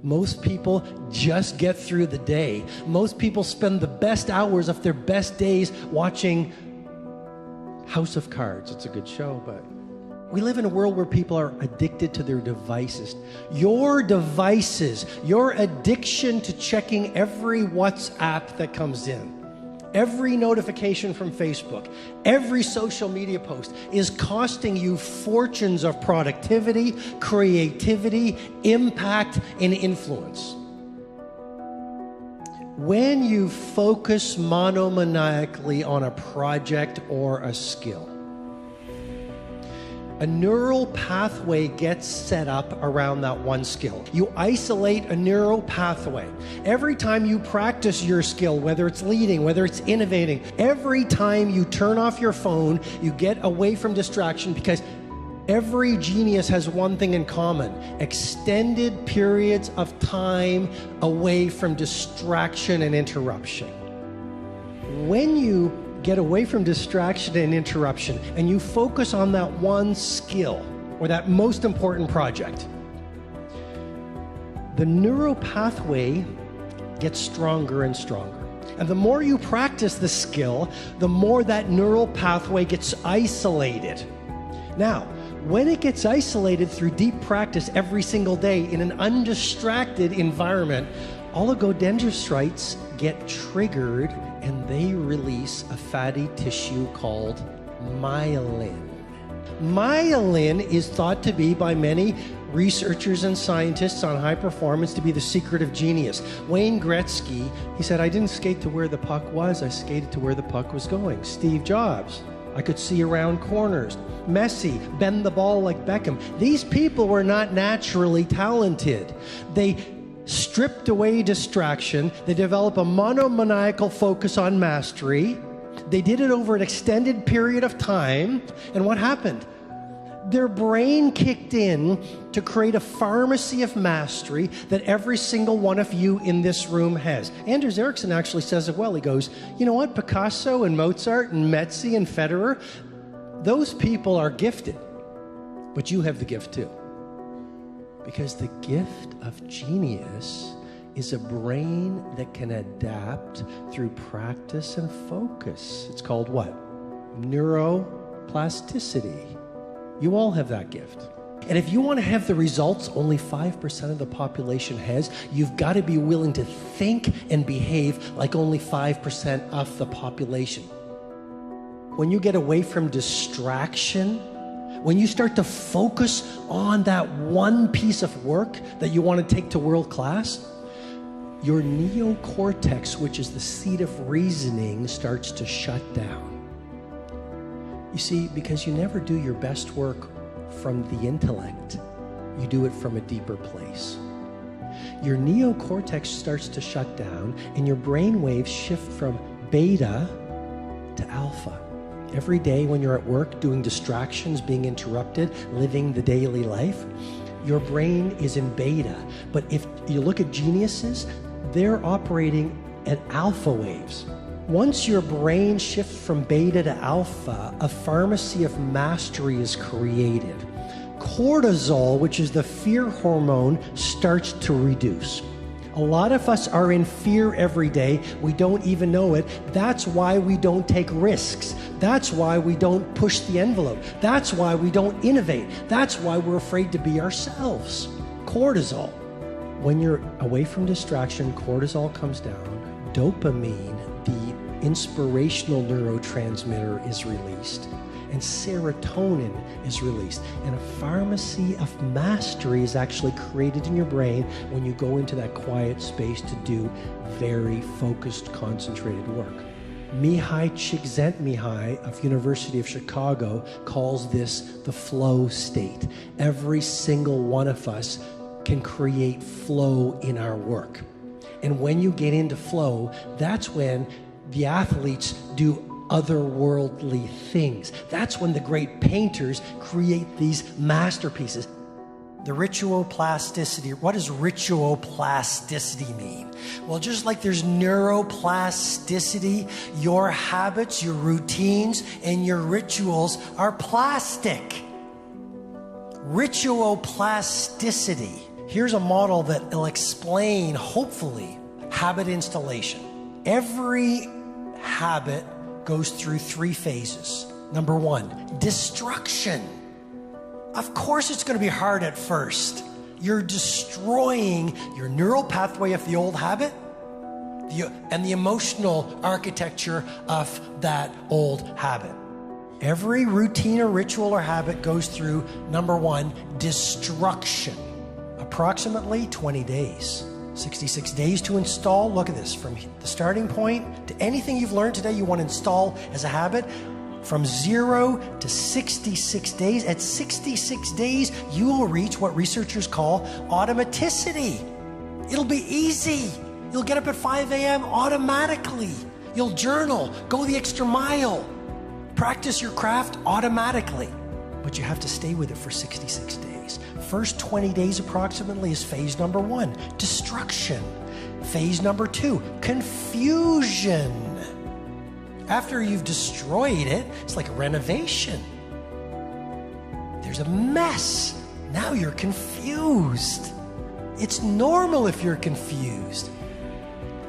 Most people just get through the day. Most people spend the best hours of their best days watching House of Cards. It's a good show, but we live in a world where people are addicted to their devices. Your devices, your addiction to checking every WhatsApp that comes in, every notification from Facebook, every social media post is costing you fortunes of productivity, creativity, impact, and influence. When you focus monomaniacally on a project or a skill, a neural pathway gets set up around that one skill. You isolate a neural pathway. Every time you practice your skill, whether it's leading, whether it's innovating, every time you turn off your phone, you get away from distraction, because every genius has one thing in common: extended periods of time away from distraction and interruption. When you get away from distraction and interruption, and you focus on that one skill or that most important project, the neural pathway gets stronger and stronger. And the more you practice the skill, the more that neural pathway gets isolated. Now, when it gets isolated through deep practice every single day in an undistracted environment, oligodendrocytes get triggered and they release a fatty tissue called myelin. Myelin is thought to be, by many researchers and scientists on high performance, to be the secret of genius. Wayne Gretzky, he said, "I didn't skate to where the puck was, I skated to where the puck was going." Steve Jobs, "I could see around corners." Messi, bend the ball like Beckham. These people were not naturally talented. They stripped away distraction. They developed a monomaniacal focus on mastery. They did it over an extended period of time. And what happened? Their brain kicked in to create a pharmacy of mastery that every single one of you in this room has. Anders Ericsson actually says it well. He goes, "You know what? Picasso and Mozart and Messi and Federer, those people are gifted, but you have the gift too." Because the gift of genius is a brain that can adapt through practice and focus. It's called what? Neuroplasticity. You all have that gift. And if you want to have the results only 5% of the population has, you've got to be willing to think and behave like only 5% of the population. When you get away from distraction, when you start to focus on that one piece of work that you want to take to world class, your neocortex, which is the seat of reasoning, starts to shut down. You see, because you never do your best work from the intellect, you do it from a deeper place. Your neocortex starts to shut down and your brain waves shift from beta to alpha. Every day when you're at work doing distractions, being interrupted, living the daily life, your brain is in beta. But if you look at geniuses, they're operating at alpha waves. Once your brain shifts from beta to alpha, a pharmacy of mastery is created. Cortisol, which is the fear hormone, starts to reduce. A lot of us are in fear every day. We don't even know it. That's why we don't take risks. That's why we don't push the envelope. That's why we don't innovate. That's why we're afraid to be ourselves. Cortisol. When you're away from distraction, cortisol comes down. Dopamine, the inspirational neurotransmitter, is released. And serotonin is released. And a pharmacy of mastery is actually created in your brain when you go into that quiet space to do very focused, concentrated work. Mihai Csikszentmihalyi of University of Chicago calls this the flow state. Every single one of us can create flow in our work. And when you get into flow, that's when the athletes do otherworldly things. That's when the great painters create these masterpieces. The rituoplasticity. What does rituoplasticity mean? Well, just like there's neuroplasticity, your habits, your routines, and your rituals are plastic. Rituoplasticity. Here's a model that will explain, hopefully, habit installation. Every habit goes through 3 phases. Number 1, destruction. Of course it's going to be hard at first. You're destroying your neural pathway of the old habit and the emotional architecture of that old habit. Every routine or ritual or habit goes through, number 1, destruction. Approximately 20 days. 66 days to install. Look at this. From the starting point to anything you've learned today you want to install as a habit, from 0 to 66 days. At 66 days, you will reach what researchers call automaticity. It'll be easy. You'll get up at 5 a.m. automatically. You'll journal, go the extra mile, practice your craft automatically. But you have to stay with it for 66 days. First 20 days approximately is phase number 1, destruction. Phase number 2, confusion. After you've destroyed it, it's like a renovation. There's a mess. Now you're confused. It's normal if you're confused.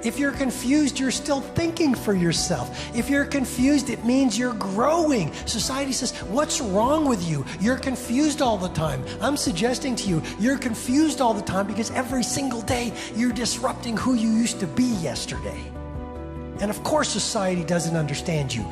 If you're confused, you're still thinking for yourself. If you're confused, it means you're growing. Society says, what's wrong with you? You're confused all the time. I'm suggesting to you, you're confused all the time because every single day you're disrupting who you used to be yesterday. And of course, society doesn't understand you.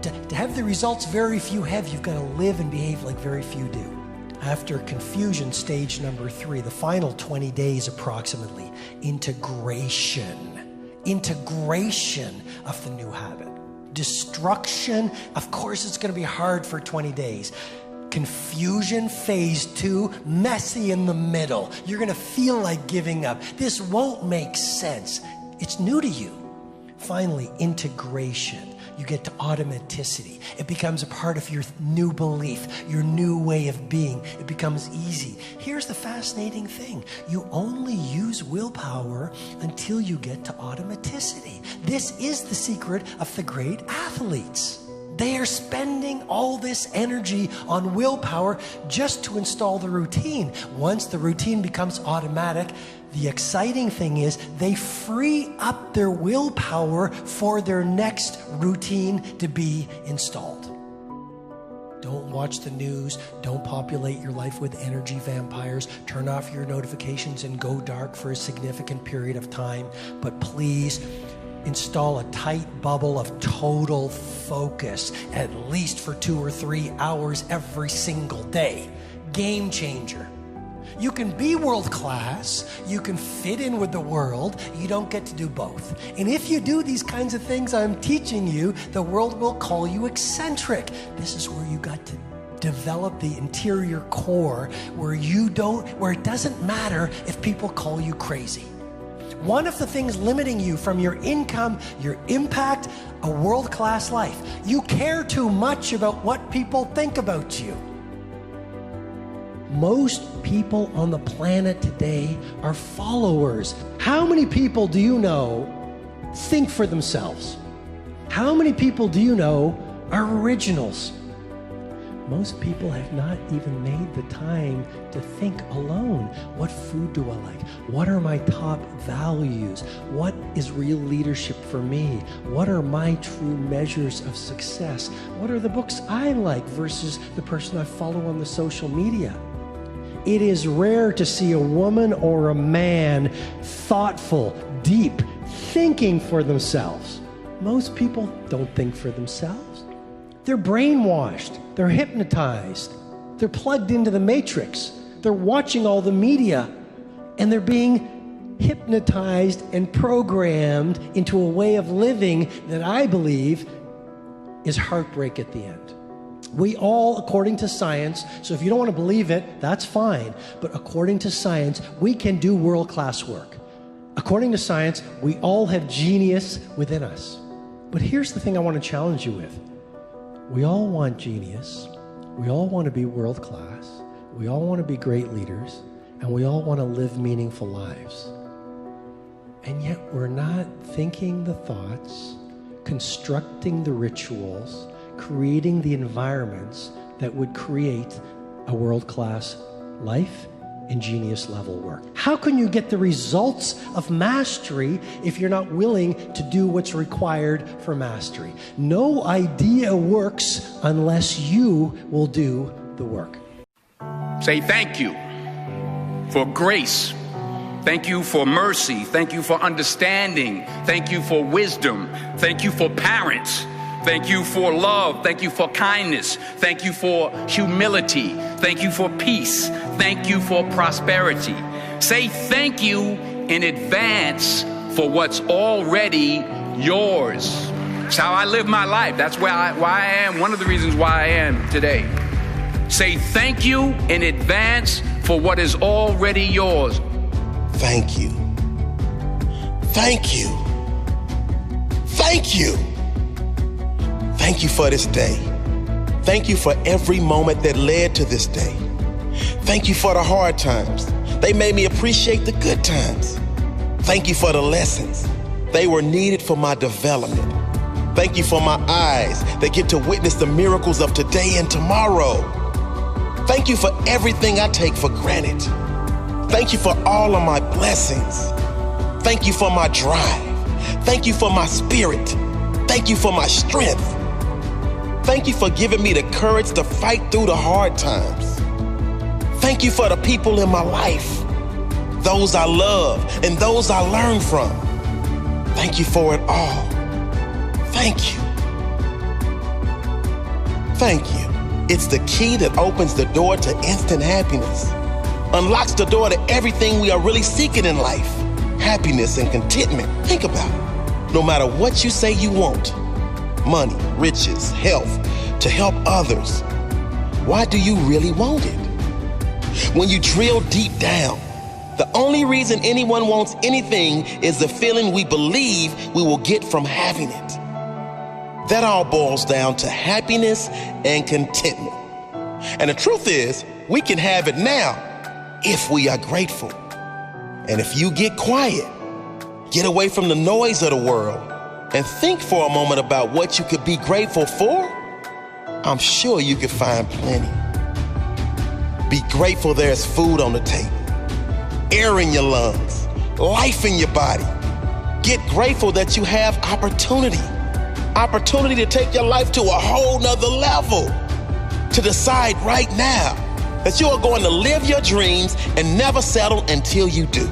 To have the results very few have, you've got to live and behave like very few do. After confusion, stage number 3, the final 20 days approximately, integration. Integration of the new habit. Destruction, of course it's going to be hard for 20 days. Confusion, phase 2, messy in the middle. You're going to feel like giving up. This won't make sense. It's new to you. Finally, integration. You get to automaticity. It becomes a part of your new belief, your new way of being. It becomes easy. Here's the fascinating thing. You only use willpower until you get to automaticity. This is the secret of the great athletes. They are spending all this energy on willpower just to install the routine. Once the routine becomes automatic, the exciting thing is they free up their willpower for their next routine to be installed. Don't watch the news. Don't populate your life with energy vampires. Turn off your notifications and go dark for a significant period of time. But please, install a tight bubble of total focus, at least for 2 or 3 hours every single day. Game changer. You can be world class, you can fit in with the world, you don't get to do both. And if you do these kinds of things I'm teaching you, the world will call you eccentric. This is where you got to develop the interior core where it doesn't matter if people call you crazy. One of the things limiting you from your income, your impact, a world-class life, you care too much about what people think about you. Most people on the planet today are followers. How many people do you know think for themselves? How many people do you know are originals? Most people have not even made the time to think alone. What food do I like? What are my top values? What is real leadership for me? What are my true measures of success? What are the books I like versus the person I follow on the social media? It is rare to see a woman or a man thoughtful, deep, thinking for themselves. Most people don't think for themselves. They're brainwashed. They're hypnotized. They're plugged into the matrix. They're watching all the media, and they're being hypnotized and programmed into a way of living that I believe is heartbreak at the end. We all, according to science, so if you don't want to believe it, that's fine, but according to science, we can do world-class work. According to science, we all have genius within us. But here's the thing I want to challenge you with. We all want genius, we all want to be world-class, we all want to be great leaders, and we all want to live meaningful lives. And yet we're not thinking the thoughts, constructing the rituals, creating the environments that would create a world-class life and genius level work? How can you get the results of mastery if you're not willing to do what's required for mastery? No idea works unless you will do the work. Say thank you for grace. Thank you for mercy. Thank you for understanding. Thank you for wisdom. Thank you for parents. Thank you for love. Thank you for kindness. Thank you for humility. Thank you for peace. Thank you for prosperity. Say thank you in advance for what's already yours. It's how I live my life. That's why I am, one of the reasons why I am today. Say thank you in advance for what is already yours. Thank you. Thank you. Thank you. Thank you for this day. Thank you for every moment that led to this day. Thank you for the hard times. They made me appreciate the good times. Thank you for the lessons. They were needed for my development. Thank you for my eyes that get to witness the miracles of today and tomorrow. Thank you for everything I take for granted. Thank you for all of my blessings. Thank you for my drive. Thank you for my spirit. Thank you for my strength. Thank you for giving me the courage to fight through the hard times. Thank you for the people in my life, those I love and those I learn from. Thank you for it all. Thank you. Thank you. It's the key that opens the door to instant happiness, unlocks the door to everything we are really seeking in life, happiness and contentment. Think about it. No matter what you say you want, money, riches, health, to help others, why do you really want it? When you drill deep down, the only reason anyone wants anything is the feeling we believe we will get from having it. That all boils down to happiness and contentment. And the truth is, we can have it now if we are grateful. And if you get quiet, get away from the noise of the world, and think for a moment about what you could be grateful for, I'm sure you could find plenty. Be grateful there's food on the table, air in your lungs, life in your body. Get grateful that you have opportunity to take your life to a whole nother level, to decide right now that you are going to live your dreams and never settle until you do.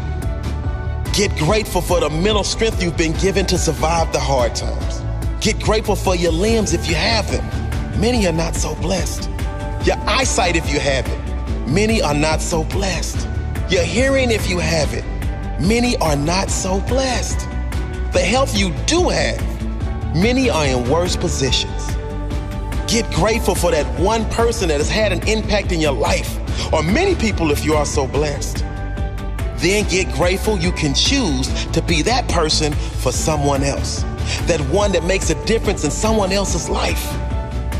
Get grateful for the mental strength you've been given to survive the hard times. Get grateful for your limbs if you have them. Many are not so blessed. Your eyesight if you have it. Many are not so blessed. Your hearing if you have it. Many are not so blessed. The health you do have, many are in worse positions. Get grateful for that one person that has had an impact in your life, or many people if you are so blessed. Then get grateful you can choose to be that person for someone else. That one that makes a difference in someone else's life,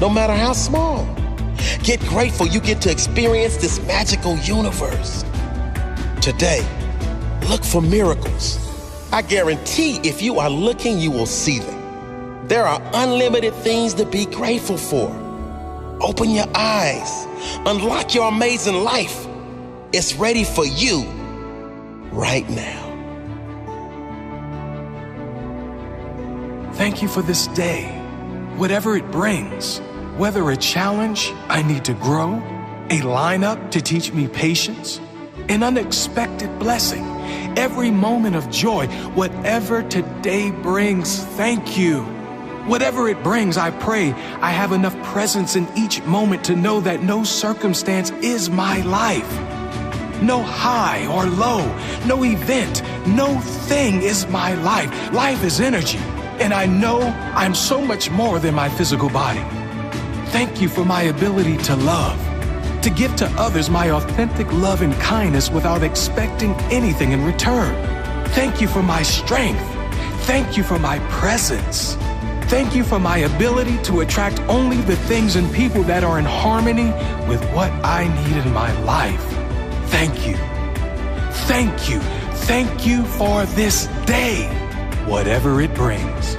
no matter how small. Get grateful you get to experience this magical universe. Today, look for miracles. I guarantee if you are looking, you will see them. There are unlimited things to be grateful for. Open your eyes. Unlock your amazing life. It's ready for you right now. Thank you for this day, whatever it brings, whether a challenge I need to grow, a lineup to teach me patience, an unexpected blessing, every moment of joy, whatever today brings, thank you. Whatever it brings, I pray I have enough presence in each moment to know that no circumstance is my life. No high or low, no event, no thing is my life. Life is energy, and I know I'm so much more than my physical body. Thank you for my ability to love, to give to others my authentic love and kindness without expecting anything in return. Thank you for my strength. Thank you for my presence. Thank you for my ability to attract only the things and people that are in harmony with what I need in my life. Thank you. Thank you. Thank you for this day, whatever it brings.